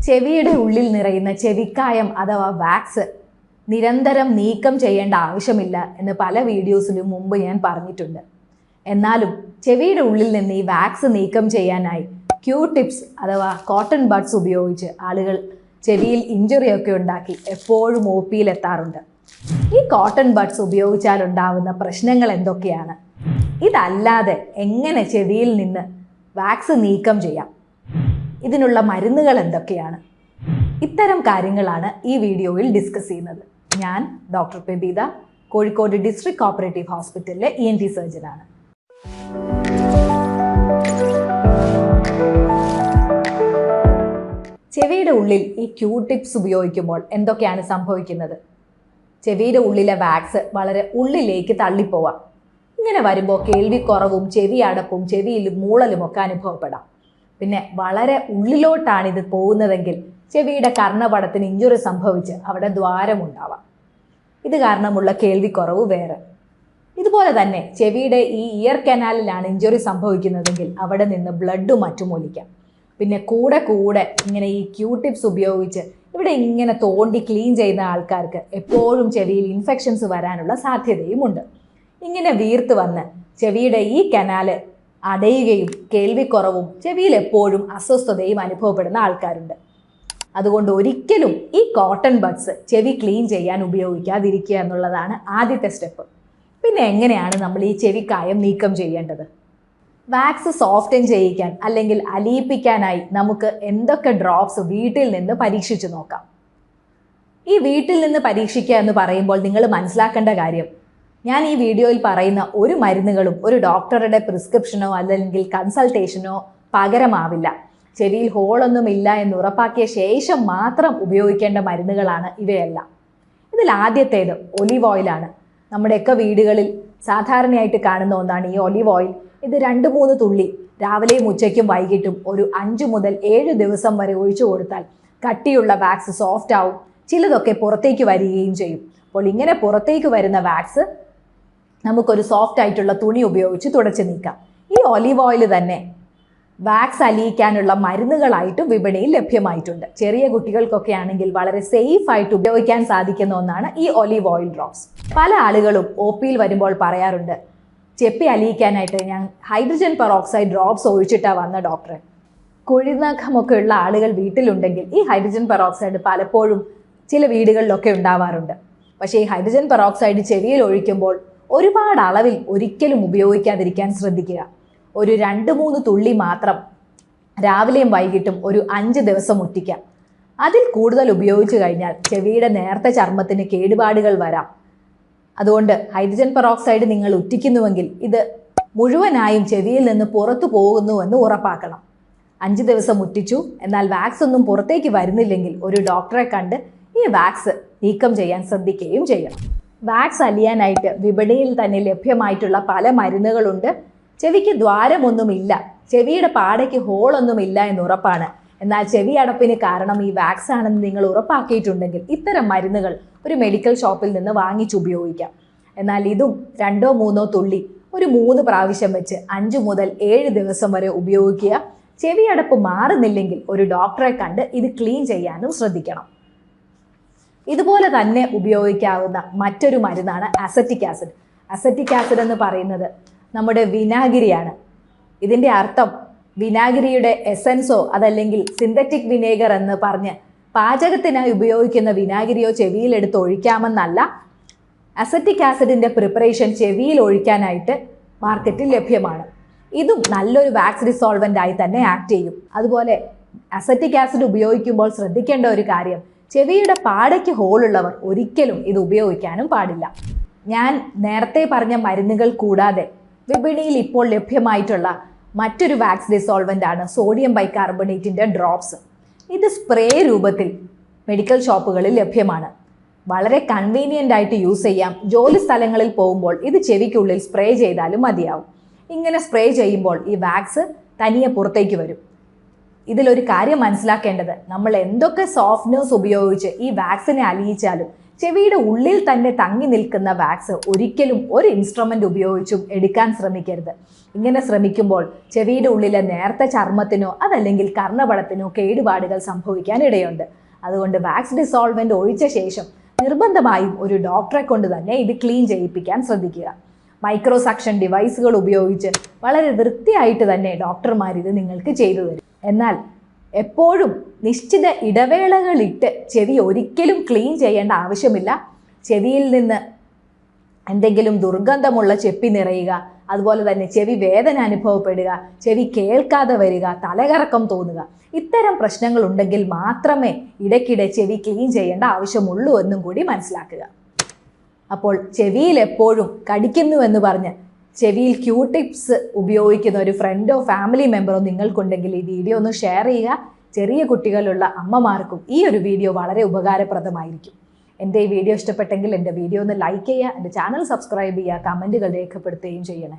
ചെവിയുടെ ഉള്ളിൽ നിറയുന്ന ചെവിക്കായം അഥവാ വാക്സ് നിരന്തരം നീക്കം ചെയ്യേണ്ട ആവശ്യമില്ല എന്ന് പല വീഡിയോസിലും മുമ്പ് ഞാൻ പറഞ്ഞിട്ടുണ്ട്. എന്നാലും ചെവിയുടെ ഉള്ളിൽ നിന്ന് ഈ വാക്സ് നീക്കം ചെയ്യാനായി ടിപ്സ് അഥവാ കോട്ടൺ ബഡ്സ് ഉപയോഗിച്ച് ആളുകൾ ചെവിയിൽ ഇഞ്ചുറിയൊക്കെ ഉണ്ടാക്കി എപ്പോഴും OPയിൽ എത്താറുണ്ട്. ഈ കോട്ടൺ ബഡ്സ് ഉപയോഗിച്ചാൽ ഉണ്ടാവുന്ന പ്രശ്നങ്ങൾ എന്തൊക്കെയാണ്? ഇതല്ലാതെ എങ്ങനെ ചെവിയിൽ നിന്ന് വാക്സ് നീക്കം ചെയ്യാം? ഇതിനുള്ള മരുന്നുകൾ എന്തൊക്കെയാണ്? ഇത്തരം കാര്യങ്ങളാണ് ഈ വീഡിയോയിൽ ഡിസ്കസ് ചെയ്യുന്നത്. ഞാൻ ഡോക്ടർ പ്രബീത, കോഴിക്കോട് ഡിസ്ട്രിക്ട് കോപ്പറേറ്റീവ് ഹോസ്പിറ്റലിലെ ENT സർജനാണ്. ചെവിയുടെ ഉള്ളിൽ ഈ ടിപ്സ് ഉപയോഗിക്കുമ്പോൾ എന്തൊക്കെയാണ് സംഭവിക്കുന്നത്? ചെവിയുടെ ഉള്ളിലെ വാക്സ് വളരെ ഉള്ളിലേക്ക് തള്ളിപ്പോവാം. ഇങ്ങനെ വരുമ്പോൾ കേൾവിക്കുറവും ചെവി അടപ്പും ചെവിയിൽ മൂളലും ഒക്കെ അനുഭവപ്പെടാം. പിന്നെ വളരെ ഉള്ളിലോട്ടാണ് ഇത് പോകുന്നതെങ്കിൽ ചെവിയുടെ കർണപടത്തിന് ഇഞ്ചുറി സംഭവിച്ച് അവിടെ ദ്വാരമുണ്ടാവാം. ഇത് കാരണമുള്ള കേൾവിക്കുറവ് വേറെ. ഇതുപോലെ തന്നെ ചെവിയുടെ ഈ ഇയർ കനാലിലാണ് ഇഞ്ചുറി സംഭവിക്കുന്നതെങ്കിൽ അവിടെ നിന്ന് ബ്ലഡും മറ്റും ഒലിക്കാം. പിന്നെ കൂടെ ഇങ്ങനെ ഈ ടിപ്സ് ഉപയോഗിച്ച് ഇവിടെ ഇങ്ങനെ തോണ്ടി ക്ലീൻ ചെയ്യുന്ന ആൾക്കാർക്ക് എപ്പോഴും ചെവിയിൽ ഇൻഫെക്ഷൻസ് വരാനുള്ള സാധ്യതയുമുണ്ട്. ഇങ്ങനെ വീർത്ത് വന്ന് ചെവിയുടെ ഈ കനാല് അടയുകയും കേൾവിക്കുറവും ചെവിയിൽ എപ്പോഴും അസ്വസ്ഥതയും അനുഭവപ്പെടുന്ന ആൾക്കാരുണ്ട്. അതുകൊണ്ട് ഒരിക്കലും ഈ കോട്ടൺ ബഡ്സ് ചെവി ക്ലീൻ ചെയ്യാൻ ഉപയോഗിക്കാതിരിക്കുക എന്നുള്ളതാണ് ആദ്യത്തെ സ്റ്റെപ്പ്. പിന്നെ എങ്ങനെയാണ് നമ്മൾ ഈ ചെവിക്കായം നീക്കം ചെയ്യേണ്ടത്? വാക്സ് സോഫ്റ്റൻ ചെയ്യിക്കാൻ അല്ലെങ്കിൽ അലിയിപ്പിക്കാനായി നമുക്ക് എന്തൊക്കെ ഡ്രോപ്സ് വീട്ടിൽ നിന്ന് പരീക്ഷിച്ച് നോക്കാം. ഈ വീട്ടിൽ നിന്ന് പരീക്ഷിക്കുക എന്ന് പറയുമ്പോൾ നിങ്ങൾ മനസ്സിലാക്കേണ്ട കാര്യം, ഞാൻ ഈ വീഡിയോയിൽ പറയുന്ന ഒരു മരുന്നുകളും ഒരു ഡോക്ടറുടെ പ്രിസ്ക്രിപ്ഷനോ അല്ലെങ്കിൽ കൺസൾട്ടേഷനോ പകരമാവില്ല. ചെവിയിൽ ഹോളൊന്നുമില്ല എന്ന് ഉറപ്പാക്കിയ ശേഷം മാത്രം ഉപയോഗിക്കേണ്ട മരുന്നുകളാണ് ഇവയെല്ലാം. ഇതിൽ ആദ്യത്തേത് ഒലിവ് ഓയിലാണ്. നമ്മുടെയൊക്കെ വീടുകളിൽ സാധാരണയായിട്ട് കാണുന്ന ഒന്നാണ് ഈ ഒലിവ് ഓയിൽ. ഇത് 2-3 തുള്ളി രാവിലെയും ഉച്ചയ്ക്കും വൈകിട്ടും ഒരു 5 മുതൽ 7 ദിവസം വരെ ഒഴിച്ചു കൊടുത്താൽ കട്ടിയുള്ള വാക്സ് സോഫ്റ്റ് ആവും. ചിലതൊക്കെ പുറത്തേക്ക് വരികയും ചെയ്യും. അപ്പോൾ ഇങ്ങനെ പുറത്തേക്ക് വരുന്ന വാക്സ് നമുക്കൊരു സോഫ്റ്റ് ആയിട്ടുള്ള തുണി ഉപയോഗിച്ച് തുടച്ചു നീക്കാം. ഈ ഒലിവ് ഓയിൽ തന്നെ വാക്സ് അലിയിക്കാനുള്ള മരുന്നുകളായിട്ടും വിപണിയിൽ ലഭ്യമായിട്ടുണ്ട്. ചെറിയ കുട്ടികൾക്കൊക്കെ ആണെങ്കിൽ വളരെ സേഫ് ആയിട്ട് ഉപയോഗിക്കാൻ സാധിക്കുന്ന ഒന്നാണ് ഈ ഒലിവ് ഓയിൽ ഡ്രോപ്സ്. പല ആളുകളും OPയിൽ വരുമ്പോൾ പറയാറുണ്ട്, ചെപ്പി അലിയിക്കാനായിട്ട് ഞാൻ ഹൈഡ്രജൻ പെറോക്സൈഡ് ഡ്രോപ്സ് ഒഴിച്ചിട്ടാണ് വന്ന ഡോക്ടറെ. കുഴിനഖമൊക്കെ ഉള്ള ആളുകൾ വീട്ടിലുണ്ടെങ്കിൽ ഈ ഹൈഡ്രജൻ പെറോക്സൈഡ് പലപ്പോഴും ചില വീടുകളിലൊക്കെ ഉണ്ടാവാറുണ്ട്. പക്ഷേ ഈ ഹൈഡ്രജൻ പെറോക്സൈഡ് ചെവിയിൽ ഒഴിക്കുമ്പോൾ ഒരുപാട് അളവിൽ ഒരിക്കലും ഉപയോഗിക്കാതിരിക്കാൻ ശ്രദ്ധിക്കുക. ഒരു 2-3 തുള്ളി മാത്രം രാവിലെയും വൈകിട്ടും ഒരു 5 ദിവസം ഉറ്റിക്കാം. അതിൽ കൂടുതൽ ഉപയോഗിച്ചു കഴിഞ്ഞാൽ ചെവിയുടെ നേർത്ത ചർമ്മത്തിന് കേടുപാടുകൾ വരാം. അതുകൊണ്ട് ഹൈഡ്രജൻ പെറോക്സൈഡ് നിങ്ങൾ ഉറ്റിക്കുന്നുവെങ്കിൽ ഇത് മുഴുവനായും ചെവിയിൽ നിന്ന് പുറത്തു പോകുന്നുവെന്ന് ഉറപ്പാക്കണം. 5 ദിവസം ഉറ്റിച്ചു, എന്നാൽ വാക്സ് ഒന്നും പുറത്തേക്ക് വരുന്നില്ലെങ്കിൽ ഒരു ഡോക്ടറെ കണ്ട് ഈ വാക്സ് നീക്കം ചെയ്യാൻ ശ്രദ്ധിക്കുകയും ചെയ്യണം. വാക്സ് അലിയാനായിട്ട് വിപണിയിൽ തന്നെ ലഭ്യമായിട്ടുള്ള പല മരുന്നുകളുണ്ട്. ചെവിക്ക് ദ്വാരമൊന്നുമില്ല, ചെവിയുടെ പാടയ്ക്ക് ഹോളൊന്നുമില്ല എന്ന് ഉറപ്പാണ്. എന്നാൽ ചെവി അടപ്പിന് കാരണം ഈ വാക്സ് ആണെന്ന് നിങ്ങൾ ഉറപ്പാക്കിയിട്ടുണ്ടെങ്കിൽ ഇത്തരം മരുന്നുകൾ ഒരു മെഡിക്കൽ ഷോപ്പിൽ നിന്ന് വാങ്ങിച്ചുപയോഗിക്കാം. എന്നാൽ ഇതും 2-3 തുള്ളി ഒരു 3 പ്രാവശ്യം വെച്ച് 5 മുതൽ 7 ദിവസം വരെ ഉപയോഗിക്കുക. ചെവി അടപ്പ് മാറുന്നില്ലെങ്കിൽ ഒരു ഡോക്ടറെ കണ്ട് ഇത് ക്ലീൻ ചെയ്യാനും ശ്രദ്ധിക്കണം. ഇതുപോലെ തന്നെ ഉപയോഗിക്കാവുന്ന മറ്റൊരു മരുന്നാണ് അസറ്റിക് ആസിഡ്. അസറ്റിക് ആസിഡ് എന്ന് പറയുന്നത് നമ്മുടെ വിനാഗിരിയാണ്. ഇതിൻ്റെ അർത്ഥം വിനാഗിരിയുടെ എസൻസോ അതല്ലെങ്കിൽ സിന്തറ്റിക് വിനേഗർ എന്ന് പറഞ്ഞ് പാചകത്തിനായി ഉപയോഗിക്കുന്ന വിനാഗിരിയോ ചെവിയിലെടുത്ത് ഒഴിക്കാമെന്നല്ല. അസറ്റിക് ആസിഡിൻ്റെ പ്രിപ്പറേഷൻ ചെവിയിൽ ഒഴിക്കാനായിട്ട് മാർക്കറ്റിൽ ലഭ്യമാണ്. ഇതും നല്ലൊരു വാക്സ് ഡിസോൾവൻ്റ് ആയി തന്നെ ആക്ട് ചെയ്യും. അതുപോലെ അസറ്റിക് ആസിഡ് ഉപയോഗിക്കുമ്പോൾ ശ്രദ്ധിക്കേണ്ട ഒരു കാര്യം, ചെവിയുടെ പാടയ്ക്ക് ഹോളുള്ളവർ ഒരിക്കലും ഇത് ഉപയോഗിക്കാനും പാടില്ല. ഞാൻ നേരത്തെ പറഞ്ഞ മരുന്നുകൾ കൂടാതെ വിപണിയിൽ ഇപ്പോൾ ലഭ്യമായിട്ടുള്ള മറ്റൊരു വാക്സ് ഡിസോൾവൻ്റ് ആണ് സോഡിയം ബൈകാർബണേറ്റിൻ്റെ ഡ്രോപ്സ്. ഇത് സ്പ്രേ രൂപത്തിൽ മെഡിക്കൽ ഷോപ്പുകളിൽ ലഭ്യമാണ്. വളരെ കൺവീനിയൻ്റ് ആയിട്ട് യൂസ് ചെയ്യാം. ജോലി സ്ഥലങ്ങളിൽ പോകുമ്പോൾ ഇത് ചെവിക്കുള്ളിൽ സ്പ്രേ ചെയ്താലും മതിയാവും. ഇങ്ങനെ സ്പ്രേ ചെയ്യുമ്പോൾ ഈ വാക്സ് തനിയെ പുറത്തേക്ക് വരും. ഇതിലൊരു കാര്യം മനസ്സിലാക്കേണ്ടത്, നമ്മൾ എന്തൊക്കെ സോഫ്റ്റ്നേഴ്സ് ഉപയോഗിച്ച് ഈ വാക്സിനെ അലിയിച്ചാലും ചെവിയുടെ ഉള്ളിൽ തന്നെ തങ്ങി നിൽക്കുന്ന വാക്സ് ഒരിക്കലും ഒരു ഇൻസ്ട്രുമെൻ്റ് ഉപയോഗിച്ചും എടുക്കാൻ ശ്രമിക്കരുത്. ഇങ്ങനെ ശ്രമിക്കുമ്പോൾ ചെവിയുടെ ഉള്ളിലെ നേർത്ത ചർമ്മത്തിനോ അതല്ലെങ്കിൽ കർണപടത്തിനോ കേടുപാടുകൾ സംഭവിക്കാൻ ഇടയുണ്ട്. അതുകൊണ്ട് വാക്സ് ഡിസോൾവെൻ്റ് ഒഴിച്ച ശേഷം നിർബന്ധമായും ഒരു ഡോക്ടറെ കൊണ്ട് തന്നെ ഇത് ക്ലീൻ ചെയ്യിപ്പിക്കാൻ ശ്രദ്ധിക്കുക. മൈക്രോ സക്ഷൻ ഡിവൈസുകൾ ഉപയോഗിച്ച് വളരെ വൃത്തിയായിട്ട് തന്നെ ഡോക്ടർമാർ ഇത് നിങ്ങൾക്ക് ചെയ്തു തരും. എന്നാൽ എപ്പോഴും നിശ്ചിത ഇടവേളകളിട്ട് ചെവി ഒരിക്കലും ക്ലീൻ ചെയ്യേണ്ട ആവശ്യമില്ല. ചെവിയിൽ നിന്ന് എന്തെങ്കിലും ദുർഗന്ധമുള്ള ചെപ്പി നിറയുക, അതുപോലെ തന്നെ ചെവി വേദന അനുഭവപ്പെടുക, ചെവി കേൾക്കാതെ വരിക, തലകറക്കം തോന്നുക, ഇത്തരം പ്രശ്നങ്ങൾ ഉണ്ടെങ്കിൽ മാത്രമേ ഇടയ്ക്കിടെ ചെവി ക്ലീൻ ചെയ്യേണ്ട ആവശ്യമുള്ളൂ എന്നും കൂടി മനസ്സിലാക്കുക. അപ്പോൾ ചെവിയിൽ എപ്പോഴും കടിക്കുന്നുവെന്ന് പറഞ്ഞ് ചെവിയിൽ ക്യൂടിപ്സ് ഉപയോഗിക്കുന്ന ഒരു ഫ്രണ്ടോ ഫാമിലി മെമ്പറോ നിങ്ങൾക്കുണ്ടെങ്കിൽ ഈ വീഡിയോ ഒന്ന് ഷെയർ ചെയ്യുക. ചെറിയ കുട്ടികളുള്ള അമ്മമാർക്കും ഈ ഒരു വീഡിയോ വളരെ ഉപകാരപ്രദമായിരിക്കും. എൻ്റെ ഈ വീഡിയോ ഇഷ്ടപ്പെട്ടെങ്കിൽ എൻ്റെ വീഡിയോ ഒന്ന് ലൈക്ക് ചെയ്യുക, എൻ്റെ ചാനൽ സബ്സ്ക്രൈബ് ചെയ്യുക, കമൻറ്റുകൾ രേഖപ്പെടുത്തുകയും ചെയ്യണേ.